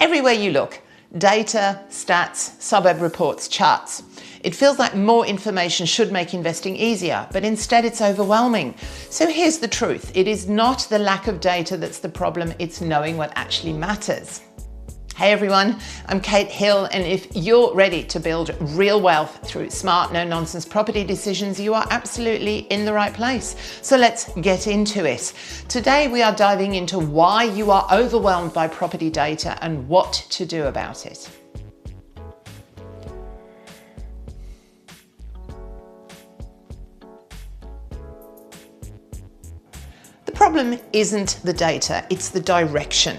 Everywhere you look, data, stats, Suburb reports, charts. It feels like more information should make investing easier, but instead it's overwhelming. So here's the truth. It is not the lack of data that's the problem, it's knowing what actually matters. Hey everyone, I'm Kate Hill, and if you're ready to build real wealth through smart, no-nonsense property decisions, you are absolutely in the right place. So let's get into it. Today we are diving into why you are overwhelmed by property data and what to do about it. The problem isn't the data, it's the direction.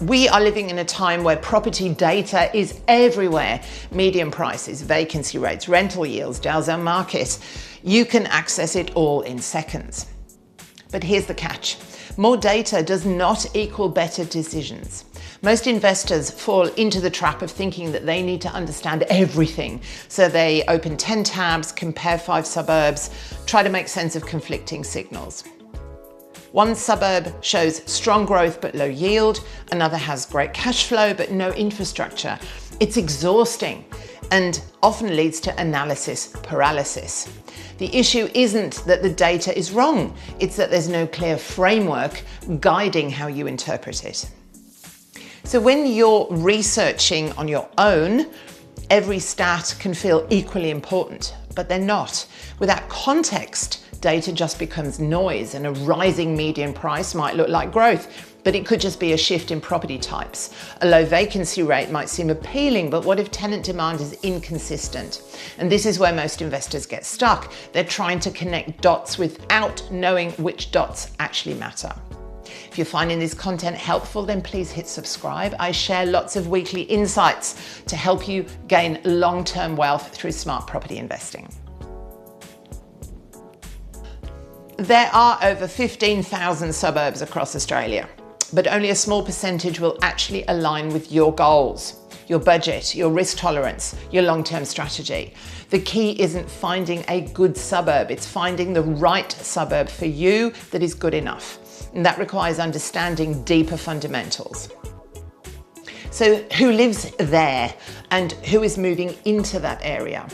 We are living in a time where property data is everywhere. Median prices, vacancy rates, rental yields, Dow's own market. You can access it all in seconds. But here's the catch. More data does not equal better decisions. Most investors fall into the trap of thinking that they need to understand everything. So they open 10 tabs, compare 5 suburbs, try to make sense of conflicting signals. One suburb shows strong growth but low yield, another has great cash flow but no infrastructure. It's exhausting and often leads to analysis paralysis. The issue isn't that the data is wrong, it's that there's no clear framework guiding how you interpret it. So when you're researching on your own, every stat can feel equally important, but they're not. Without context, data just becomes noise, and a rising median price might look like growth, but it could just be a shift in property types. A low vacancy rate might seem appealing, but what if tenant demand is inconsistent? And this is where most investors get stuck. They're trying to connect dots without knowing which dots actually matter. If you're finding this content helpful, then please hit subscribe. I share lots of weekly insights to help you gain long-term wealth through smart property investing. There are over 15,000 suburbs across Australia, but only a small percentage will actually align with your goals, your budget, your risk tolerance, your long-term strategy. The key isn't finding a good suburb, it's finding the right suburb for you that is good enough. And that requires understanding deeper fundamentals. So who lives there and who is moving into that area?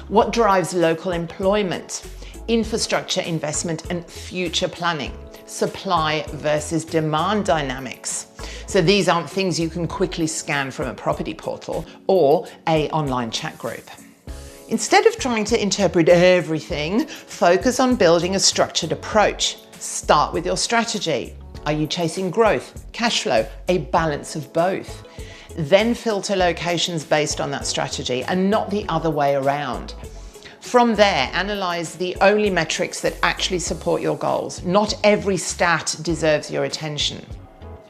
What drives local employment? Infrastructure investment and future planning, supply versus demand dynamics. So these aren't things you can quickly scan from a property portal or an online chat group. Instead of trying to interpret everything, focus on building a structured approach. Start with your strategy. Are you chasing growth, cash flow, a balance of both? Then filter locations based on that strategy and not the other way around. From there, analyze the only metrics that actually support your goals. Not every stat deserves your attention.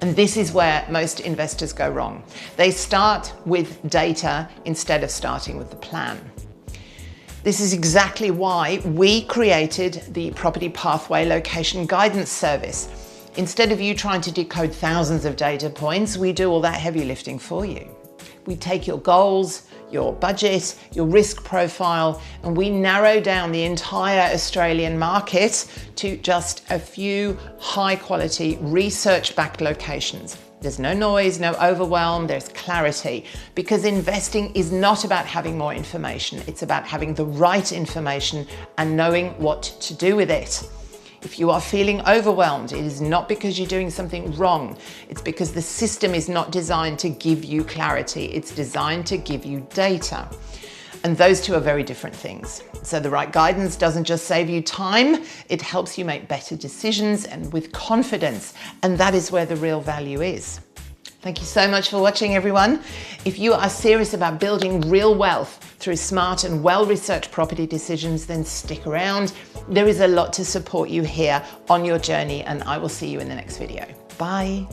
And this is where most investors go wrong. They start with data instead of starting with the plan. This is exactly why we created the Property Pathway Location Guidance Service. Instead of you trying to decode thousands of data points, we do all that heavy lifting for you. We take your goals, your budget, your risk profile, and we narrow down the entire Australian market to just a few high quality research-backed locations. There's no noise, no overwhelm, there's clarity, because investing is not about having more information, it's about having the right information and knowing what to do with it. If you are feeling overwhelmed, it is not because you're doing something wrong. It's because the system is not designed to give you clarity. It's designed to give you data. And those two are very different things. So the right guidance doesn't just save you time, it helps you make better decisions and with confidence. And that is where the real value is. Thank you so much for watching, everyone. If you are serious about building real wealth through smart and well-researched property decisions, then stick around. There is a lot to support you here on your journey, and I will see you in the next video. Bye.